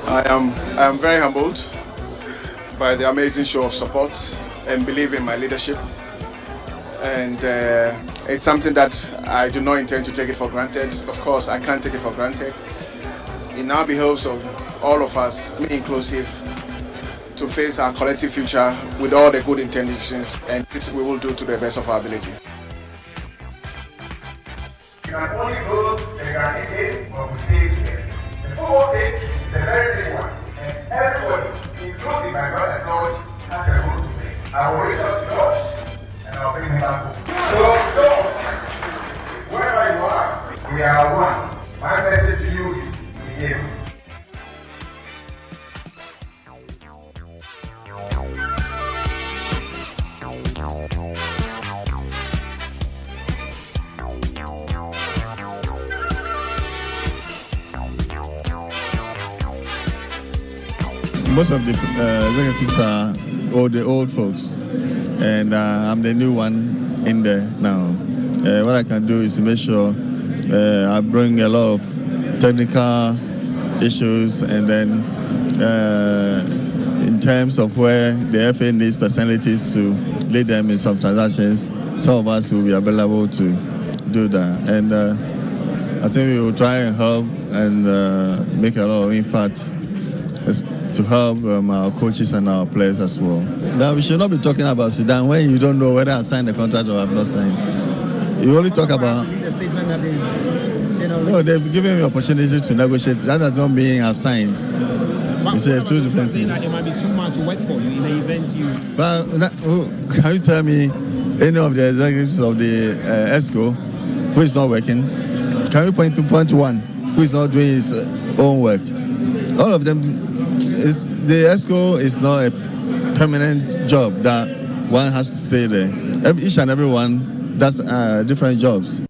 I am very humbled by the amazing show of support and believe in my leadership. And it's something that I do not intend to take it for granted. Of course, I can't take it for granted. It now behoves of all of us, me inclusive, to face our collective future with all the good intentions, and this we will do to the best of our ability. You can only go to the Ghanaian game or we stay here. The football game is a very big one, and everybody, including my brother George, has a role to play. I will reach out to George and I'll bring him back home. So, George, wherever you are, we are one. My message to you is the game. Most of the executives are all the old folks, and I'm the new one in there now. What I can do is to make sure I bring a lot of technical issues, and then in terms of where the FA needs personalities to lead them in some transactions, some of us will be available to do that. And I think we will try and help and make a lot of impact to help our coaches and our players as well. Now, we should not be talking about Sudan when you don't know whether I've signed the contract or I've not signed. You only talk about... No, they've given me opportunity to negotiate. That does not mean I've signed. You say two different things. That there might be too much work for you in the event you... But can you tell me any of the executives of the ESCO who is not working? Can you point to one who is not doing his own work? All of them... the ESCO is not a permanent job that one has to stay there. Each and every one does different jobs.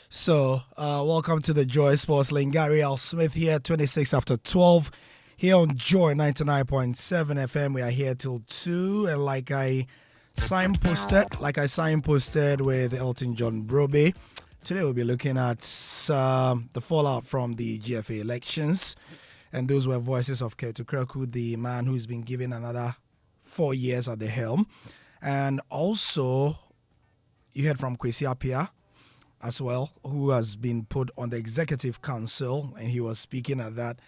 So, welcome to the Joy Sports Link. Gary L. Smith here, 26 after 12, here on Joy 99.7 FM. We are here till 2, and like I signposted with Elton John Brobe, today we'll be looking at the fallout from the GFA elections. And those were voices of Ketu Kreku, the man who's been given another 4 years at the helm. And also, you heard from Kwesi Appiah as well, who has been put on the Executive Council. And he was speaking at that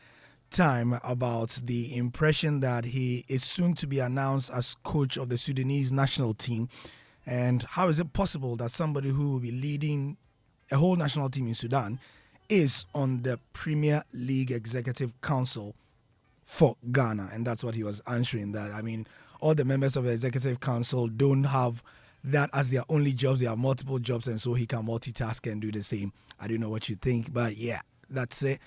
time about the impression that he is soon to be announced as coach of the Sudanese national team. And how is it possible that somebody who will be leading a whole national team in Sudan is on the Premier League Executive Council for Ghana? And that's what he was answering, that, I mean, all the members of the Executive Council don't have that as their only jobs. They have multiple jobs, and so he can multitask and do the same. I don't know what you think, but yeah, that's it.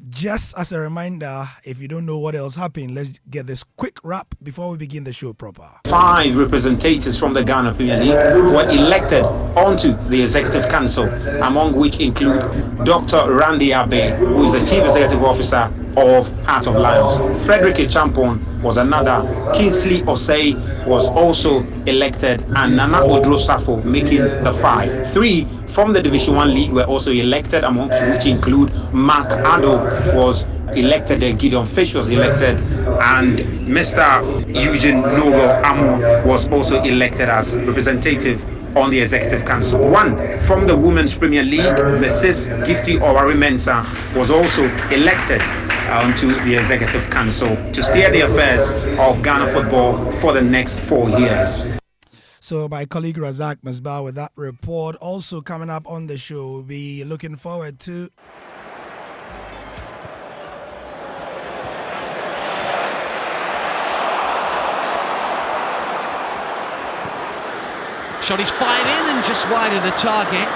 Just as a reminder, if you don't know what else happened, let's get this quick wrap before we begin the show proper. 5 representatives from the Ghana Premier League were elected onto the Executive Council, among which include Dr. Randy Abe, who is the Chief Executive Officer of Heart of Lions. Frederick Champon was another. Kingsley Osei was also elected, and Nana Odro Safo making the 5. 3 from the Division 1 League were also elected, among which include Mark Addo was elected, Gideon Fish was elected, and Mr. Eugene Noble Amo was also elected as representative on the Executive Council. 1 from the Women's Premier League, Mrs. Gifty Owari Mensah, was also elected onto the Executive Council to steer the affairs of Ghana football for the next 4 years. So my colleague Razak Masbah with that report. Also coming up on the show, we'll be looking forward to shot is fired in and just wide of the target.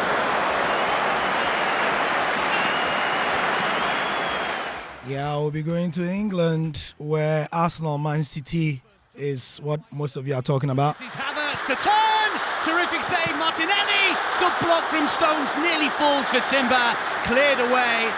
Yeah, we'll be going to England, where Arsenal Man City is what most of you are talking about. This is Havertz to turn. Terrific save, Martinelli. Good block from Stones. Nearly falls for Timber. Cleared away.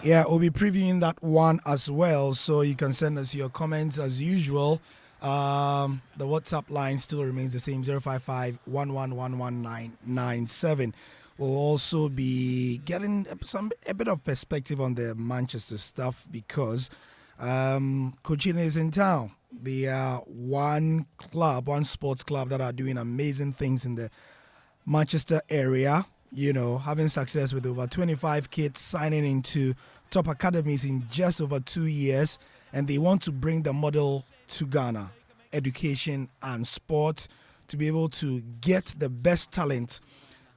Yeah, we'll be previewing that one as well, so you can send us your comments as usual. The WhatsApp line still remains the same, 055-1111997. We'll also be getting a bit of perspective on the Manchester stuff because Coach Hine is in town. They are one sports club that are doing amazing things in the Manchester area. You know, having success with over 25 kids signing into top academies in just over 2 years, and they want to bring the model to Ghana, education and sport, to be able to get the best talent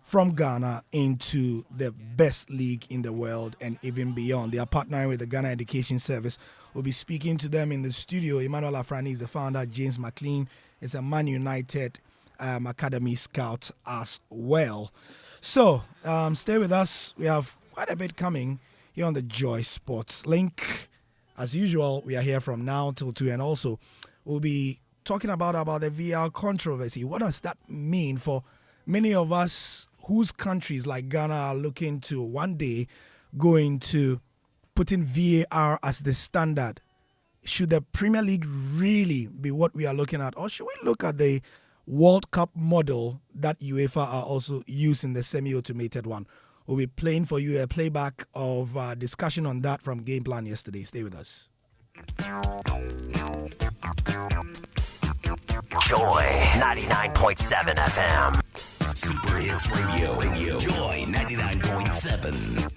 from Ghana into the best league in the world and even beyond. They are partnering with the Ghana Education Service. We'll be speaking to them in the studio. Emmanuel Afrani is the founder. James McLean is a Man United Academy scout as well. So stay with us. We have quite a bit coming here on the Joy Sports Link. As usual, we are here from now till 2, and also we'll be talking about the VR controversy. What does that mean for many of us whose countries like Ghana are looking to one day going to put in VAR as the standard? Should the Premier League really be what we are looking at, or should we look at the World Cup model that UEFA are also using, the semi-automated one? We'll be playing for you a playback of discussion on that from Game Plan yesterday. Stay with us. Joy 99.7 FM. Super Hits Radio. Joy 99.7.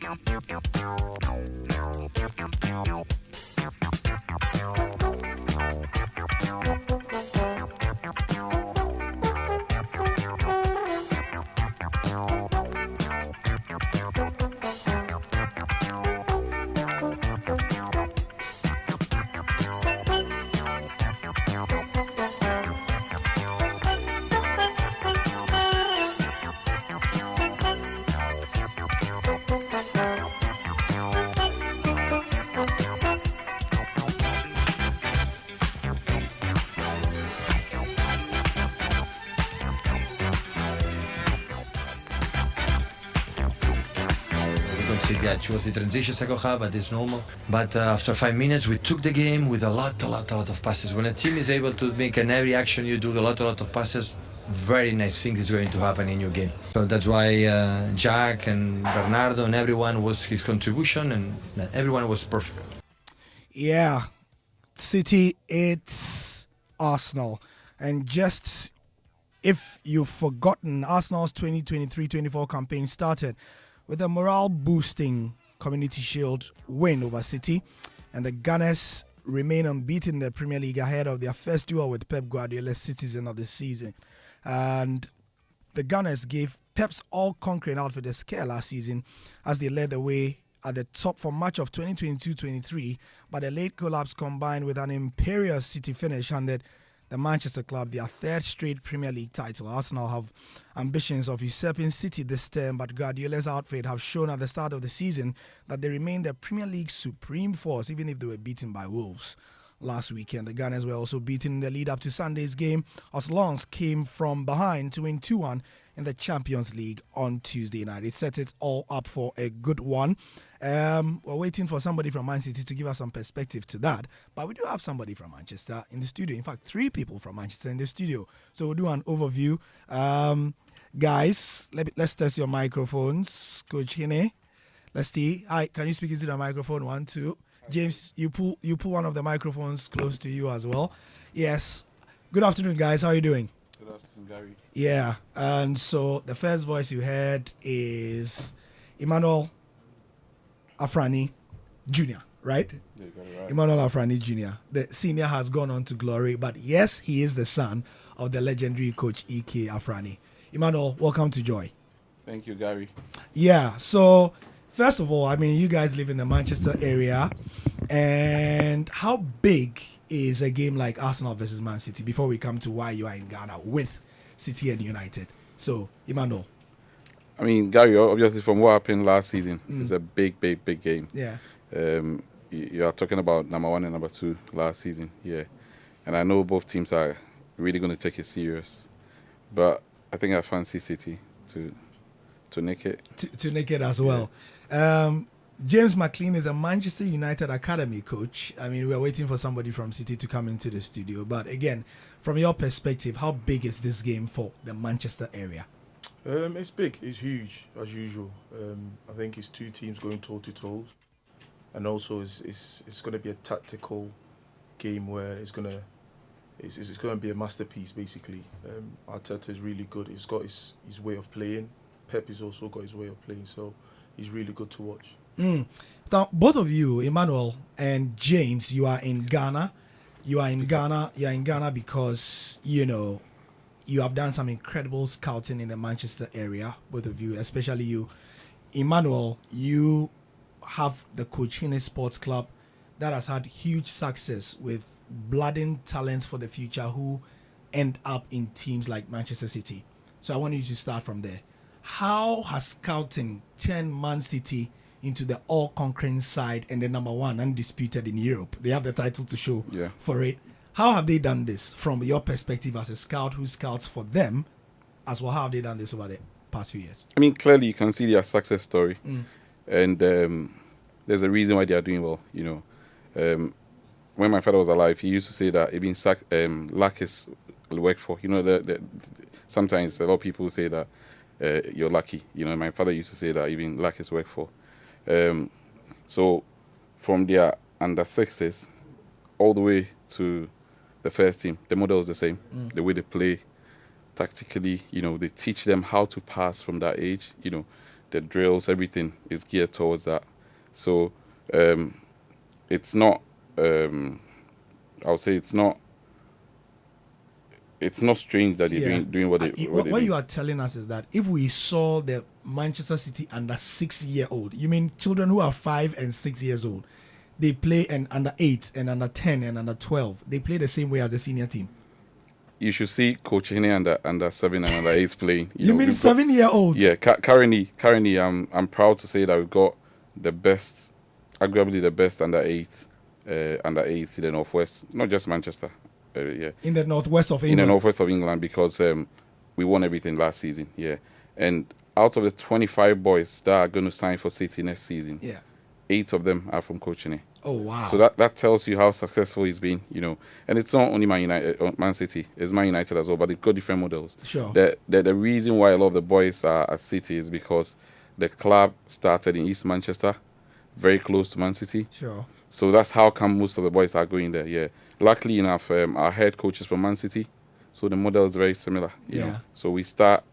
It was the transition second half, but it's normal. But after 5 minutes, we took the game with a lot of passes. When a team is able to make an every action, you do a lot of passes, very nice thing is going to happen in your game. So that's why Jack and Bernardo and everyone was his contribution, and everyone was perfect. Yeah, City, it's Arsenal. And just if you've forgotten, Arsenal's 2023-24 campaign started with a morale-boosting Community Shield win over City, and the Gunners remain unbeaten in the Premier League ahead of their first duel with Pep Guardiola's Citizen of the season. And the Gunners gave Pep's all-conquering outfit a scare last season as they led the way at the top for much of 2022-23, but a late collapse combined with an imperious City finish handed the Manchester club their third straight Premier League title. Arsenal have ambitions of usurping City this term, but Guardiola's outfit have shown at the start of the season that they remain the Premier League's supreme force, even if they were beaten by Wolves last weekend. The Gunners were also beaten in the lead up to Sunday's game as Lens came from behind to win 2-1 in the Champions League on Tuesday night. It set it all up for a good one. We're waiting for somebody from Man City to give us some perspective to that, but we do have somebody from Manchester in the studio. In fact, 3 people from Manchester in the studio. So we'll do an overview. Guys, let's test your microphones. Coach Hine, let's see. Hi, can you speak into the microphone? 1, 2. James, you pull one of the microphones close to you as well. Yes. Good afternoon, guys. How are you doing? Good afternoon, Gary. Yeah, and so the first voice you heard is Emmanuel Afrani Jr., right? Yeah, you got it right. Emmanuel Afrani Jr. The senior has gone on to glory, but yes, he is the son of the legendary coach E.K. Afrani. Emmanuel, welcome to Joy. Thank you, Gary. Yeah, so first of all, I mean, you guys live in the Manchester area, and how big is a game like Arsenal versus Man City before we come to why you are in Ghana with City and United? So, Emmanuel. I mean, Gary, obviously from what happened last season, it's a big game. Yeah. You are talking about number 1 and number 2 last season, yeah. And I know both teams are really going to take it serious. But I think I fancy City to nick it. To nick it as well. Yeah. James McLean is a Manchester United Academy coach. I mean, we're waiting for somebody from City to come into the studio. But again, from your perspective, how big is this game for the Manchester area? It's big. It's huge as usual. I think it's two teams going toe to toe, and also it's going to be a tactical game where it's going to be a masterpiece basically. Arteta is really good. He's got his way of playing. Pep has also got his way of playing, so he's really good to watch. Now, both of you, Emmanuel and James, you are in Ghana. You are in Ghana because you have done some incredible scouting in the Manchester area. Both of you, especially you, Emmanuel. You have the Cochin Sports Club that has had huge success with blooding talents for the future who end up in teams like Manchester City. So I want you to start from there. How has scouting turned Man City into the all-conquering side and the number one undisputed in Europe? They have the title to show for it. How have they done this from your perspective as a scout who scouts for them as well? How have they done this over the past few years? I mean, clearly you can see their success story. And there's a reason why they are doing well, when my father was alive, he used to say that even luck is worked for. Sometimes a lot of people say that you're lucky. My father used to say that even luck is worked for. So from their under sixes all the way to the first team, the model is the same. The way they play tactically, they teach them how to pass from that age. The drills, everything is geared towards that. So it's not. I'll say it's not strange that they're doing what they do. What you are telling us is that if we saw the Manchester City under 6-year-old, you mean children who are 5 and 6 years old, they play and under 8 and under 10 and under 12, they play the same way as the senior team. You should see Coach Hene under 7 and under 8 playing. You mean 7-year-olds? Yeah, currently, I'm proud to say that we've got the best, arguably the best under 8 in the Northwest, not just Manchester. In the Northwest of England. In the Northwest of England, because we won everything last season. And out of the 25 boys that are going to sign for City next season, 8 of them are from Coach Hene. Oh wow! So that tells you how successful he's been, And it's not only Man City, it's Man United as well, but they've got different models. Sure. The reason why a lot of the boys are at City is because the club started in East Manchester, very close to Man City. Sure. So that's how come most of the boys are going there. Luckily enough, our head coach is from Man City, so the model is very similar. You know? So we start,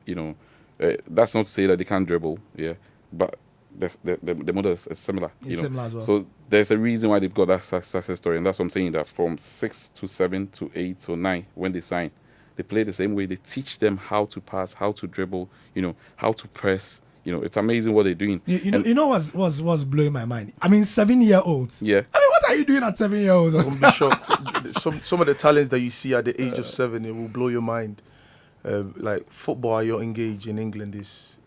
that's not to say that they can't dribble, but the model is similar. It's similar as well. So there's a reason why they've got that success story, and that's what I'm saying, that from 6 to 7 to 8 to 9, when they sign, they play the same way. They teach them how to pass, how to dribble, how to press. It's amazing what they're doing. You know what's blowing my mind? I mean, 7-year-olds. Yeah. I mean, what are you doing at 7-year-olds? I'm be shocked. Some of the talents that you see at the age of 7, it will blow your mind. Like football, you're engaged in England is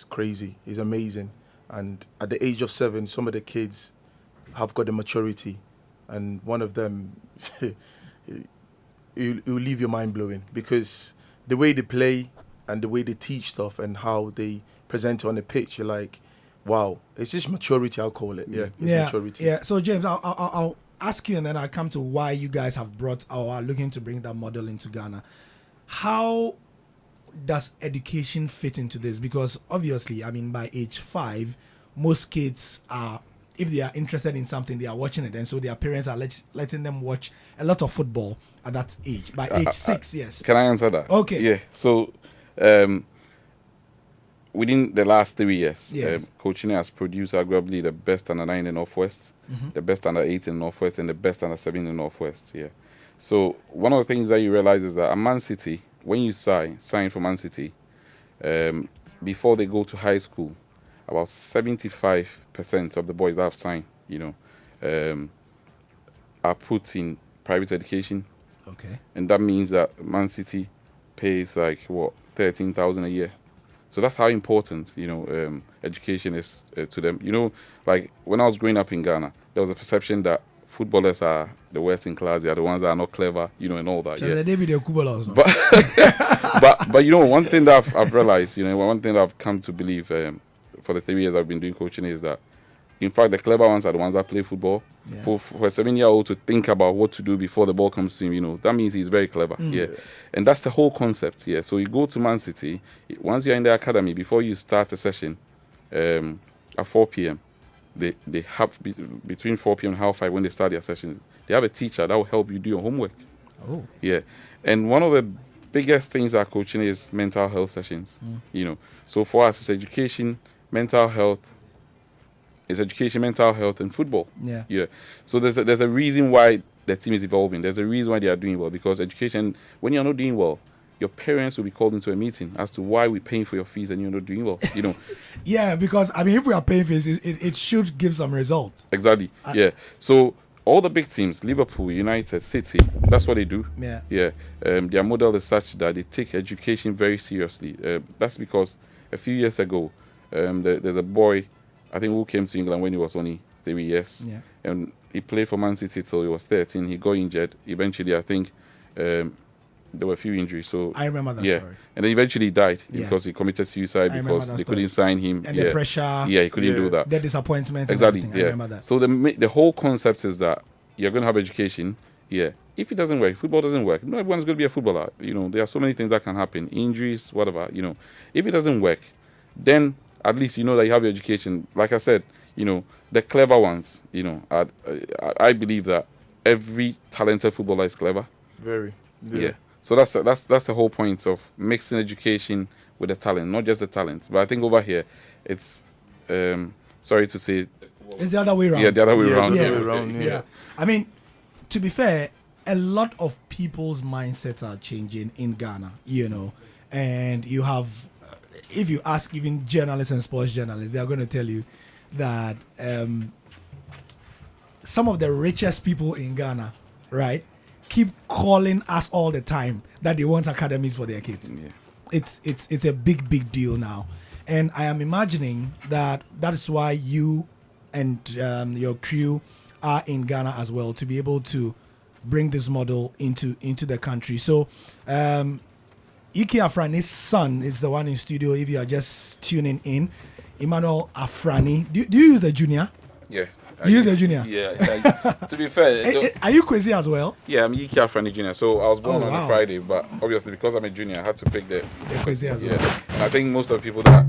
crazy. It's amazing. And at the age of 7, some of the kids have got the maturity, and one of them, it will leave your mind blowing, because the way they play and the way they teach stuff and how they present it on the pitch, you're like, wow, it's just maturity, I'll call it. Maturity. Yeah. So James, I'll ask you, and then I'll come to why you guys have brought or are looking to bring that model into Ghana. How does education fit into this? Because obviously, I mean, by age 5, most kids are, if they are interested in something, they are watching it, and so their parents are letting them watch a lot of football at that age. By age 6, yes. Can I answer that? Okay. Yeah. So, within the last 3 years, Coach Hene has produced arguably the best under 9 in the Northwest, the best under 8 in the Northwest, and the best under 7 in the Northwest. Yeah. So one of the things that you realize is that at Man City, when you sign for Man City, before they go to high school, about 75% of the boys that have signed, are put in private education. Okay. And that means that Man City pays like 13,000 a year. So that's how important, education is to them. Like when I was growing up in Ghana, there was a perception that footballers are the worst in class. They are the ones that are not clever, and all that. But one thing that I've realized, one thing that I've come to believe for the 3 years I've been doing coaching is that in fact, the clever ones are the ones that play football. Yeah. For a 7-year-old to think about what to do before the ball comes to him, that means he's very clever. Yeah, and that's the whole concept. Yeah, so you go to Man City once you're in the academy. Before you start a session, at 4 p.m. They have between 4 p.m. and 5:30 when they start their session. They have a teacher that will help you do your homework. Oh, yeah, and one of the biggest things our coaching is mental health sessions. So for us, it's education, mental health. It's education, mental health, and football. Yeah. So there's a reason why the team is evolving. There's a reason why they are doing well, because education. When you're not doing well, your parents will be called into a meeting as to why we're paying for your fees and you're not doing well. Yeah, because if we are paying fees, it should give some results. Exactly. Yeah. So all the big teams, Liverpool, United, City, that's what they do. Yeah. Yeah. Their model is such that they take education very seriously. That's because a few years ago, there's a boy, I think, who came to England when he was only 3 years. Yeah. And he played for Man City till he was 13. He got injured. Eventually, I think there were a few injuries. So I remember that story. And then eventually he died because he committed suicide because they couldn't sign him. And the pressure. Yeah, he couldn't do that. The disappointment. Exactly. And yeah. I remember that. So the whole concept is that you're going to have education. Yeah. If it doesn't work, football doesn't work. Not everyone's going to be a footballer. There are so many things that can happen. Injuries, whatever. If it doesn't work, then at least you know that you have your education. Like I said, the clever ones. I believe that every talented footballer is clever. Very. Yeah. So that's the whole point of mixing education with the talent, not just the talent. But I think over here, it's sorry to say, it's the other way around. Yeah, the other way around. Yeah. I mean, to be fair, a lot of people's mindsets are changing in Ghana. And you have, if you ask even journalists and sports journalists, they are going to tell you that some of the richest people in Ghana, right, keep calling us all the time that they want academies for their kids. Yeah. It's a big deal now, and I am imagining that is why you and your crew are in Ghana as well, to be able to bring this model into the country. So Ike Afrani's son is the one in studio. If you are just tuning in, Emmanuel Afrani. Do you use the junior? Yeah. You use the junior? Yeah. To be fair. Are you crazy as well? Yeah, I'm Ike Afrani Junior. So I was born on a Friday, but obviously because I'm a junior, I had to pick the crazy as well. Yeah. And I think most of the people that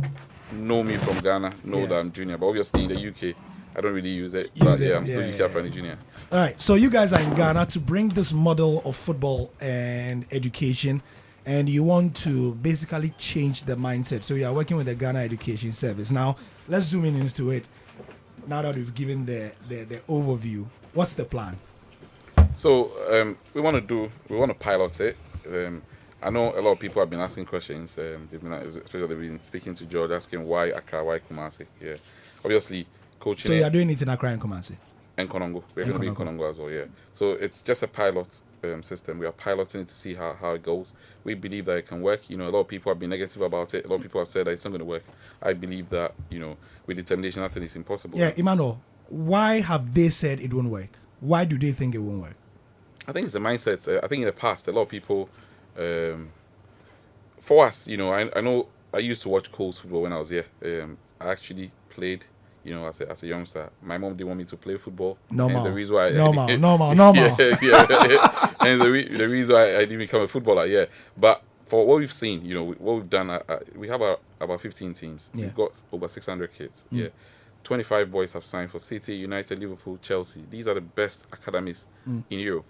know me from Ghana know that I'm junior. But obviously in the UK, I don't really use it. I'm still Ike Afrani Junior. All right. So you guys are in Ghana to bring this model of football and education, and you want to basically change the mindset. So you are working with the Ghana Education Service. Now, let's zoom in into it. Now that we've given the overview, what's the plan? So we want to pilot it. I know a lot of people have been asking questions. Especially they've been speaking to George, asking why Accra, why Kumasi. Yeah, obviously coaching. So you are doing it in Accra and Kumasi. And Konongo. We're going to be in Konongo as well. Yeah. So it's just a pilot system. We are piloting it to see how it goes. We believe that it can work. A lot of people have been negative about it. A lot of people have said that it's not going to work. I believe that with determination, nothing is impossible. Yeah, Emmanuel, why have they said it won't work? Why do they think it won't work? I think it's a mindset. I think in the past, a lot of people, for us, I know I used to watch Coles football when I was here. I actually played, as a youngster. My mom didn't want me to play football. Normal. And the reason why normal. And the reason why I didn't become a footballer, yeah. But for what we've seen, what we've done, we have about 15 teams. Yeah. We've got over 600 kids. Yeah. 25 boys have signed for City, United, Liverpool, Chelsea. These are the best academies in Europe,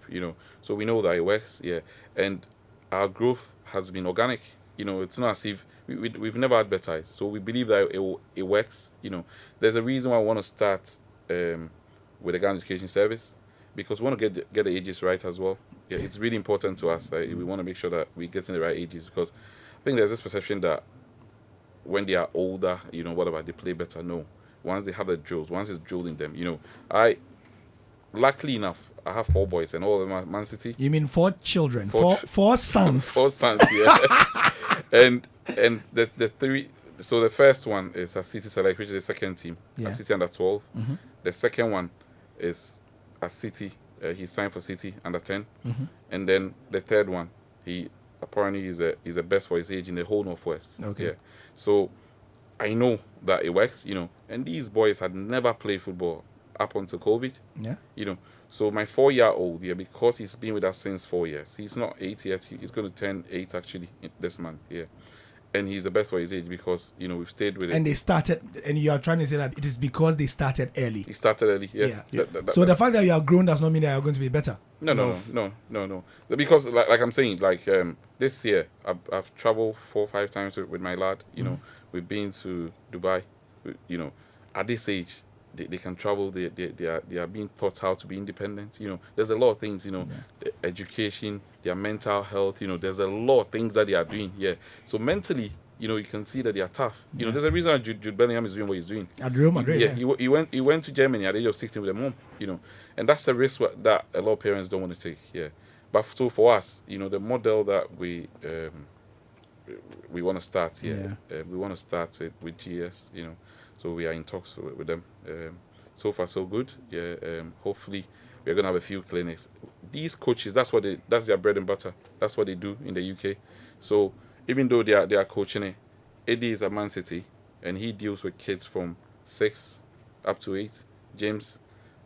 So we know that it works, yeah. And our growth has been organic. It's not as if we've never advertised. So we believe that it works. There's a reason why I want to start with the Ghana Education Service, because we want to get the ages right as well. Yeah, it's really important to us. We want to make sure that we're getting the right ages, because I think there's this perception that when they are older, whatever, they play better. No. Once they have the drills, once it's drilled in them, luckily enough, I have 4 boys and all of them are Man City. You mean 4 children? Four sons? 4 sons, yeah. and the 3, so the first one is a City Select, which is the second team, a City under 12. Mm-hmm. The second one is a City, he signed for City under 10. Mm-hmm. And then the third one, he apparently is the best for his age in the whole Northwest. Okay. Yeah. So I know that it works, And these boys had never played football up until COVID, So my 4-year-old, because he's been with us since 4 years, he's not 8 yet. He's going to turn 8 actually this month, And he's the best for his age because, we've stayed with him. And they started, and you are trying to say that it is because they started early. He started early, So the fact that you are grown does not mean that you are going to be better. No. Because like I'm saying, this year I've traveled 4 or 5 times with my lad. We've been to Dubai. At this age, they can travel. They are being taught how to be independent. There's a lot of things. The education, their mental health. There's a lot of things that they are doing. So mentally, you can see that they are tough. There's a reason Jude Bellingham is doing what he's doing. At Real Madrid, he went to Germany at the age of 16 with a mom. And that's the risk that a lot of parents don't want to take. But so for us, the model that we want to start here, we want to start it with GS. So we are in talks with them. So far, so good. Hopefully, we're gonna have a few clinics. These coaches, that's their bread and butter. That's what they do in the UK. So even though they are coaching it, Eddie is at Man City, and he deals with kids from 6 up to 8. James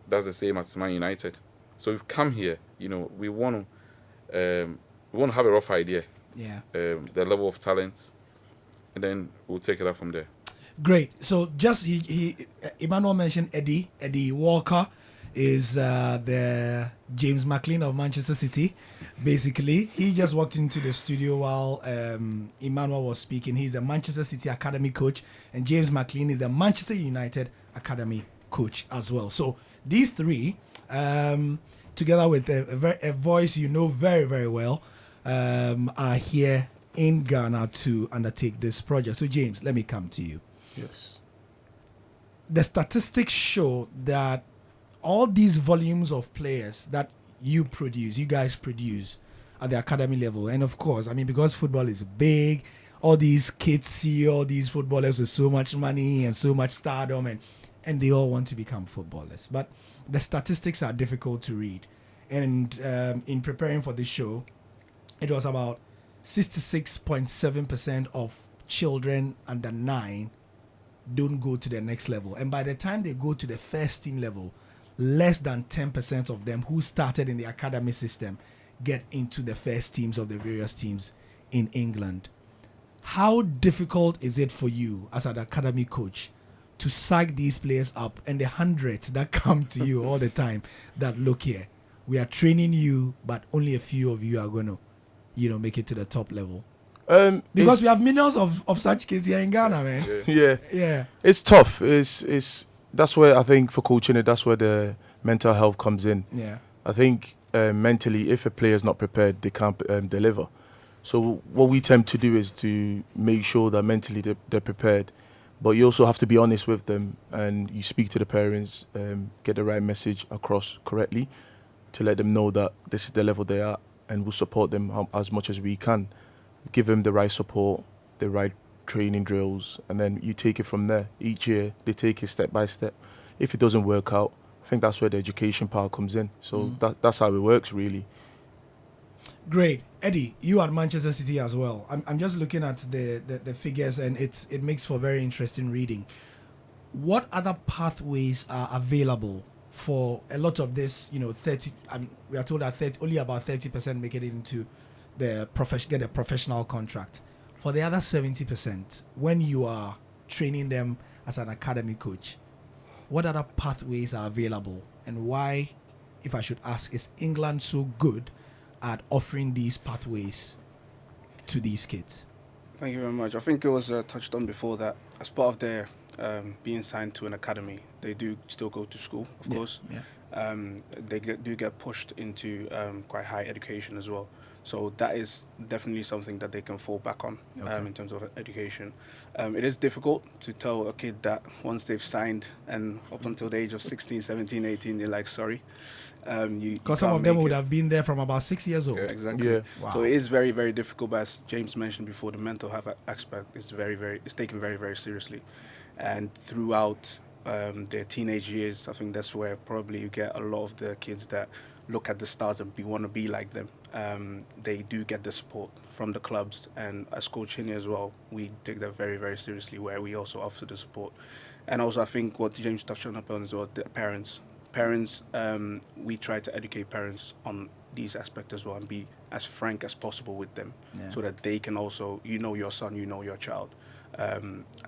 does the same at Man United. So we've come here. We want to have a rough idea. The level of talent, and then we'll take it up from there. Great. So just Emmanuel mentioned Eddie Walker is the James McLean of Manchester City. Basically, he just walked into the studio while Emmanuel was speaking. He's a Manchester City academy coach, and James McLean is the Manchester United academy coach as well. So these three, together with a voice very, very well, are here in Ghana to undertake this project. So James, let me come to you. Yes. The statistics show that all these volumes of players that you guys produce at the academy level, and of course, because football is big, all these kids see all these footballers with so much money and so much stardom, and they all want to become footballers. But the statistics are difficult to read. And in preparing for this show, it was about 66.7% of children under 9 don't go to the next level. And by the time they go to the first team level, less than 10% of them who started in the academy system get into the first teams of the various teams in England. How difficult is it for you as an academy coach to psych these players up, and the hundreds that come to you all the time that, look here, we are training you, but only a few of you are going to, make it to the top level? Because we have millions of such kids here in Ghana, man. Yeah. It's tough. It's that's where I think for coaching that's where the mental health comes in. Yeah. I think mentally, if a player is not prepared, they can't deliver. So what we tend to do is to make sure that mentally they're prepared, but you also have to be honest with them, and you speak to the parents, get the right message across correctly to let them know that this is the level they are, and we'll support them as much as we can. Give them the right support, the right training drills, and then you take it from there. Each year, they take it step by step. If it doesn't work out, I think that's where the education part comes in. So that's how it works, really. Great. Eddie, you at Manchester City as well. I'm just looking at the figures, and it makes for very interesting reading. What other pathways are available for a lot of this, 30, we are told that only about 30% make it into get a professional contract. For the other 70%, when you are training them as an academy coach, what other pathways are available, and why, if I should ask, is England so good at offering these pathways to these kids? Thank you very much. I think it was touched on before that as part of their being signed to an academy, they do still go to school, of course. Yeah. They do get pushed into quite high education as well. So that is definitely something that they can fall back on in terms of education. It is difficult to tell a kid that once they've signed and up until the age of 16, 17, 18, they're like, sorry. Because some of them would have been there from about 6 years old. Yeah, exactly. Yeah. Wow. So it is very, very difficult. But as James mentioned before, the mental health aspect is it's taken very, very seriously. And throughout their teenage years, I think that's where probably you get a lot of the kids that look at the stars and want to be like them. they do get the support from the clubs, and as Coach Hine as well, we take that very, very seriously, where we also offer the support. And also I think what James touched on as well, the parents, we try to educate parents on these aspects as well, and be as frank as possible with them, so that they can also, your son, your child,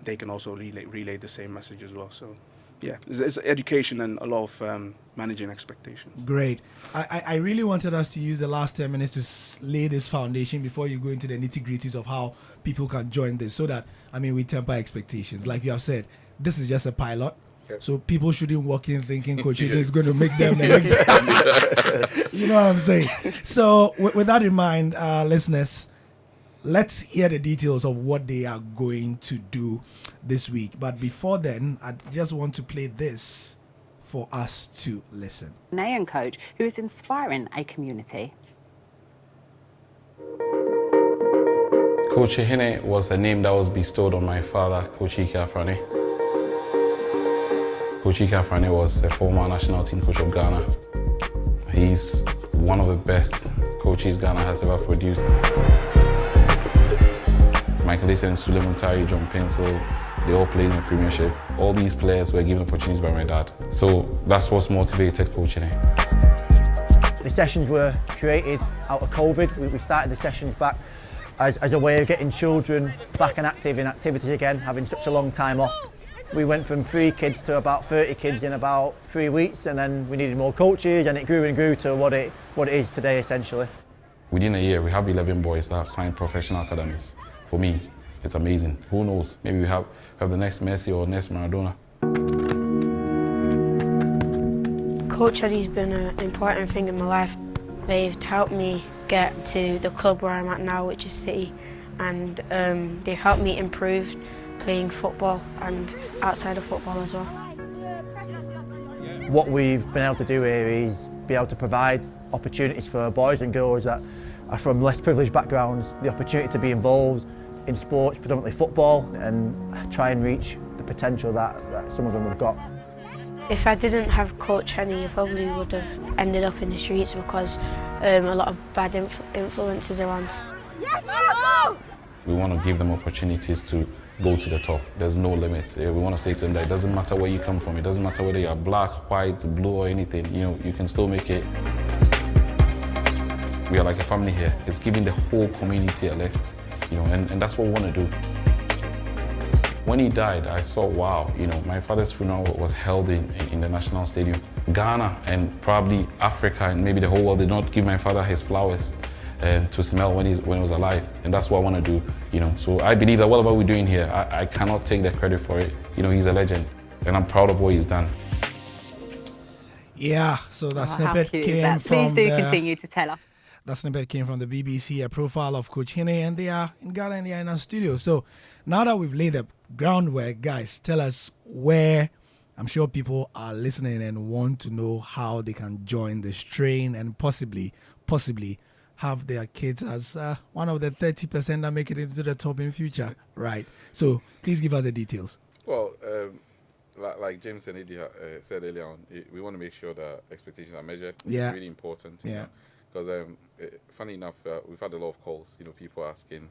they can also relay the same message as well. So yeah, it's education and a lot of managing expectations. Great. I really wanted us to use the last 10 minutes to lay this foundation before you go into the nitty-gritties of how people can join this, so that, we temper expectations. Like you have said, this is just a pilot. So people shouldn't walk in thinking Coach Hine is going to make them the next. You know what I'm saying? So with that in mind, listeners, let's hear the details of what they are going to do this week. But before then, I just want to play this for us to listen. Ghanaian coach who is inspiring a community. Coach Hine was a name that was bestowed on my father, Coach Ike Afrani. Coach Ike Afrani was a former national team coach of Ghana. He's one of the best coaches Ghana has ever produced. Michael Essien, Suleiman Tari, John Pencil, they all played in the Premiership. All these players were given opportunities by my dad. So that's what's motivated Coach Hine. The sessions were created out of COVID. We started the sessions back as a way of getting children back and active in activities again, having such a long time off. We went from 3 kids to about 30 kids in about 3 weeks, and then we needed more coaches, and it grew and grew to what it is today, essentially. Within a year, we have 11 boys that have signed professional academies. For me, it's amazing. Who knows? Maybe we have the next Messi or next Maradona. Coach Eddie's been an important thing in my life. They've helped me get to the club where I'm at now, which is City, and they've helped me improve playing football and outside of football as well. What we've been able to do here is be able to provide opportunities for boys and girls that are from less privileged backgrounds, the opportunity to be involved in sports, predominantly football, and try and reach the potential that some of them have got. If I didn't have Coach Hine, I probably would have ended up in the streets, because a lot of bad influences around. We want to give them opportunities to go to the top. There's no limit. We want to say to them that it doesn't matter where you come from. It doesn't matter whether you're black, white, blue or anything. You can still make it. We are like a family here. It's giving the whole community a lift, and that's what we want to do. When he died, I saw, wow, my father's funeral was held in the National Stadium. Ghana and probably Africa and maybe the whole world did not give my father his flowers to smell when he was alive, and that's what I want to do. So I believe that whatever we're doing here, I cannot take the credit for it. He's a legend, and I'm proud of what he's done. Yeah, so that snippet came from. Please do continue to tell us. That snippet came from the BBC, a profile of Coach Hine, and they are in Ghana and they are in our studio. So now that we've laid the groundwork, guys, tell us where. I'm sure people are listening and want to know how they can join this train and possibly have their kids as one of the 30% that make it into the top in future, right? So please give us the details. Well, like James and Eddie said earlier on, we want to make sure that expectations are measured. It's really important. Because funny enough, we've had a lot of calls. People asking,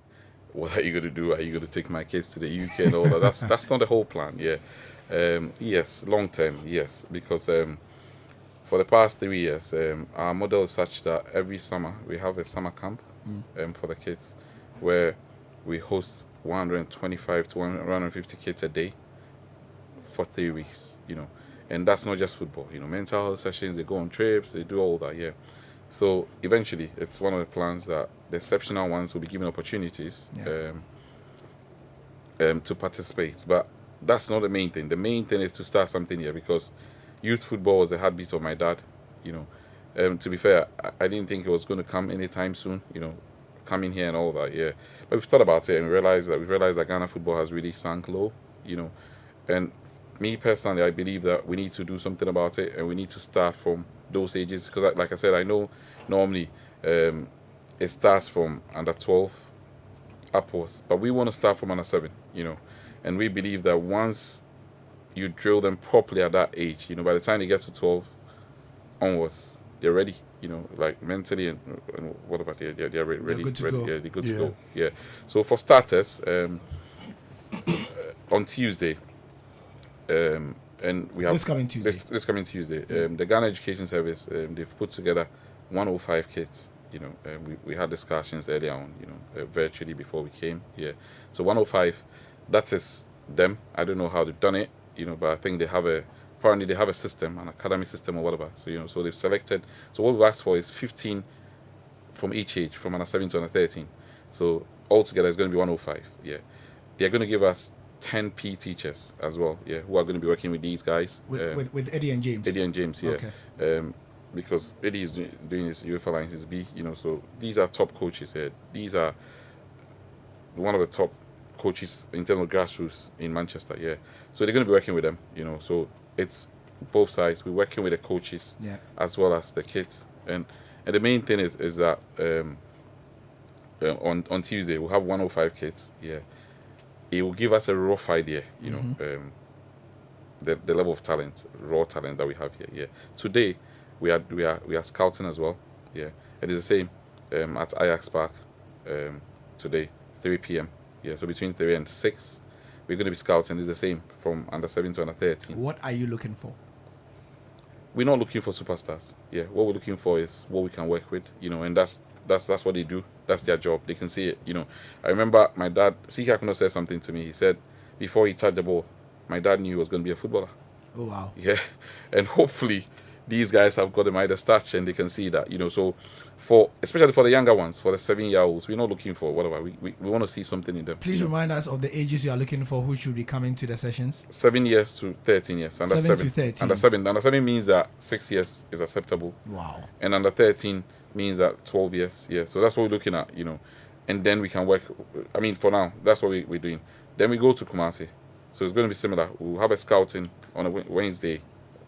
"What are you going to do? Are you going to take my kids to the UK and all that?" That's not the whole plan. Yes, long term, yes, because for the past 3 years, our model is such that every summer we have a summer camp for the kids, where we host 125 to 150 kids a day for 3 weeks. And that's not just football. Mental health sessions. They go on trips. They do all that. So eventually, it's one of the plans that the exceptional ones will be given opportunities to participate. But that's not the main thing. The main thing is to start something here, because youth football was the heartbeat of my dad. To be fair, I didn't think it was going to come anytime soon. Coming here and all that. But we've thought about it and we realized that Ghana football has really sunk low. And me personally, I believe that we need to do something about it, and we need to start from those ages, because like I said, I know normally it starts from under 12 upwards, but we want to start from under 7, and we believe that once you drill them properly at that age, by the time they get to 12 onwards, they're ready. you know, like mentally and whatever, they're ready. good to ready, go. Yeah, they're good to go. Yeah. So for starters, on Tuesday, and we have This coming Tuesday. This coming Tuesday, the Ghana Education Service, they've put together 105 kids. You know, we had discussions earlier on, you know, virtually before we came. Yeah. So 105, that is them. I don't know how they've done it, you know, but I think apparently they have a system, an academy system or whatever. So, you know, so they've selected. So what we've asked for is 15 from each age, from under 7 to under 13. So altogether it's going to be 105. Yeah. They're going to give us 10 P teachers as well, yeah, who are going to be working with these guys. With Eddie and James. Eddie and James, yeah. Okay. Because Eddie is doing his UEFA License B, you know, so these are top coaches here. These are one of the top coaches in terms of grassroots in Manchester, yeah. So they're going to be working with them, you know, so it's both sides. We're working with the coaches as well as the kids. And the main thing is that on Tuesday, we'll have 105 kids, yeah. It will give us a rough idea, you know, the level of talent, raw talent that we have here, yeah. Today, we are scouting as well. Yeah, it is the same at Ajax Park today, 3 p.m. Yeah, so between 3 and 6, we're going to be scouting. It's the same from under 7 to under 13. What are you looking for? We're not looking for superstars. Yeah, what we're looking for is what we can work with. You know, and that's what they do. That's their job. They can see it. You know, I remember my dad, Sika Kuno, said something to me. He said before he touched the ball, my dad knew he was going to be a footballer. Oh wow. Yeah, and hopefully these guys have got the Midas touch and they can see that, you know. So especially for the younger ones, for the 7-year-olds, we're not looking for whatever. We want to see something in them. Please remind us of the ages you are looking for who should be coming to the sessions. 7 years to 13 years. Under 7 to 13. Under 7 means that 6 years is acceptable. Wow. And under 13 means that 12 years. Yeah. So that's what we're looking at, you know. And then we can work. I mean, for now, that's what we're doing. Then we go to Kumasi. So it's going to be similar. We'll have a scouting on a Wednesday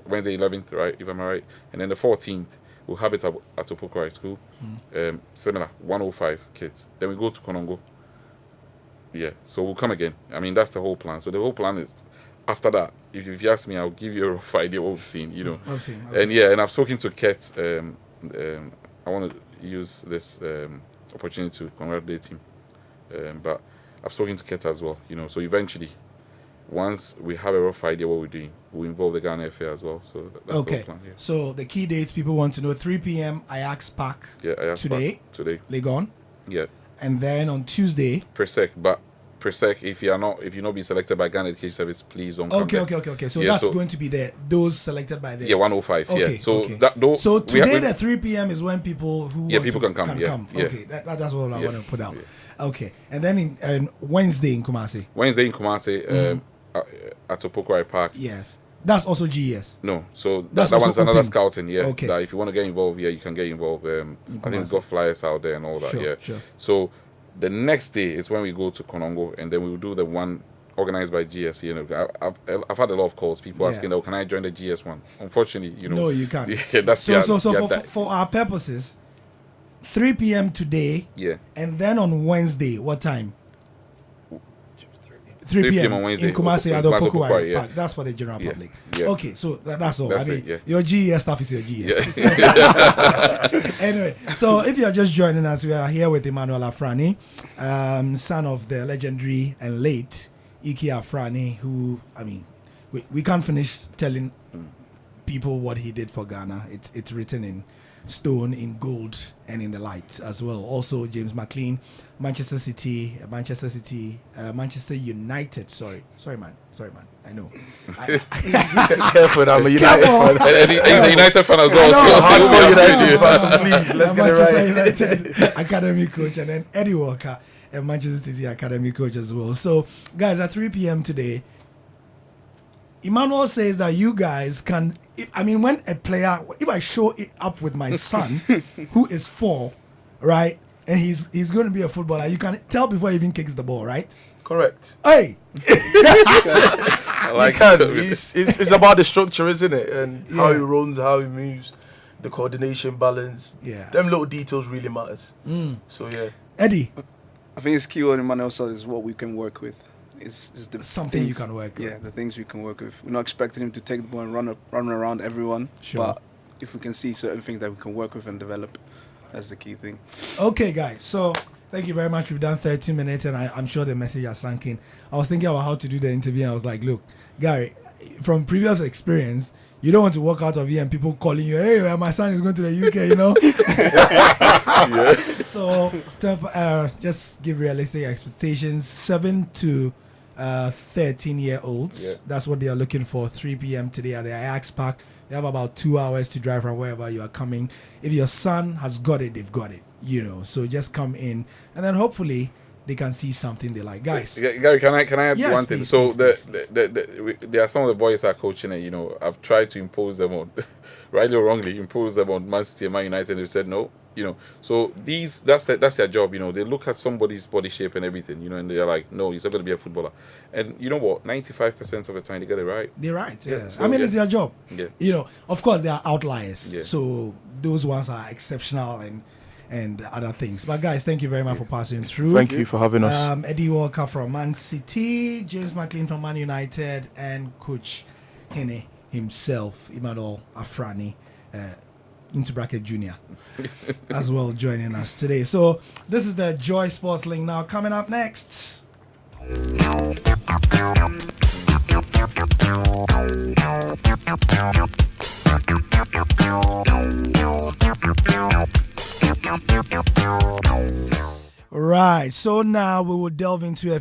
11th, right, if I'm right. And then the 14th, we'll have it at Opoku High School. Similar, 105 kids. Then we go to Konongo. Yeah, so we'll come again. I mean, that's the whole plan. So the whole plan is, after that, if you ask me, I'll give you a rough idea what we've seen, you know. Okay. And I've spoken to Ket. I want to use this opportunity to congratulate him. But I've spoken to Ket as well, you know. So eventually, once we have a rough idea what we're doing, we'll involve the Ghana FA as well. So that's the whole plan. Yeah. So the key dates people want to know: 3 p.m. Ajax Park. Yeah, Ajax today. Park today. Legon. Yeah. And then on Tuesday. Persec, if you're not being selected by Ghana Education Service, please don't come. Okay. So that's going to be those selected by the 105. Okay. Yeah. So so today the 3 p.m. is when people who people can come. Okay, that's what I want to put out. Yeah. Okay, and then in Wednesday in Kumasi. At Opoku Park. Yes. That's also GES. No, so that one's another open. scouting. Yeah. Okay. That if you want to get involved, you can get involved. I think we've got flyers out there and all that. Sure. So the next day is when we go to Konongo, and then we will do the one organized by GS. You know, I've had a lot of calls, people asking, "Oh, can I join the GS one?" Unfortunately, you know, no, you can't. Yeah, that's for our purposes, 3 p.m. today. Yeah. And then on Wednesday, what time? 3 p.m. on Wednesday in Kumasi at Opoku High Park. Yeah. That's for the general public. Yeah. Okay, so that's all. That's your GES stuff is your GES stuff. Yeah. Anyway, so if you're just joining us, we are here with Emmanuel Afrani, son of the legendary and late Iki Afrani, who, I mean, we can't finish telling people what he did for Ghana. It's written in stone, in gold, and in the light as well. Also, James McLean, Manchester United. Sorry, man. I know. Careful, I'm a United fan. He's a United fan as well. Please, let's get it right. Manchester United academy coach, and then Eddie Walker, a Manchester City academy coach as well. So, guys, at 3 p.m. today, Emmanuel says that you guys can. When a player, if I show it up with my son, who is 4, right, and he's going to be a footballer, you can tell before he even kicks the ball, right? Correct. Hey, it's about the structure, isn't it? And how he runs, how he moves, the coordination, balance. Yeah, them little details really matters. So Eddie, I think it's key what Emmanuel said is what we can work with. Is the something things, you can work with. Yeah, the things we can work with. We're not expecting him to take the ball and run around everyone. Sure. But if we can see certain things that we can work with and develop, that's the key thing. Okay, guys. So thank you very much. We've done 30 minutes, and I'm sure the message has sunk in. I was thinking about how to do the interview, and I was like, look, Gary, from previous experience, you don't want to walk out of here and people calling you, hey, my son is going to the UK, you know? So just give realistic expectations. 7 to 13-year-olds. Yeah. That's what they are looking for. 3 p.m. today at the Ajax Park. They have about 2 hours to drive from wherever you are coming. If your son has got it, they've got it, you know. So just come in, and then hopefully they can see something they like. Guys, Gary, can I add yes, one thing? please, So please. there are some of the boys that are coaching it. You know, I've tried to impose them on, rightly or wrongly, impose them on Man City and Man United. And they said no. You know, so that's their job. You know, they look at somebody's body shape and everything. You know, and they're like, no, he's not going to be a footballer. And you know what? 95% of the time they get it right. They're right. Yeah. So, I mean, it's their job. Yeah. You know, of course there are outliers. Yeah. So those ones are exceptional and other things. But guys, thank you very much for passing through. Thank you for having us. Eddie Walker from Man City, James McLean from Man United, and Coach Hene himself, Emmanuel Afrani, into bracket junior, as well, joining us today. So this is the Joy Sports Link now. Coming up next. Right, so now we will delve into a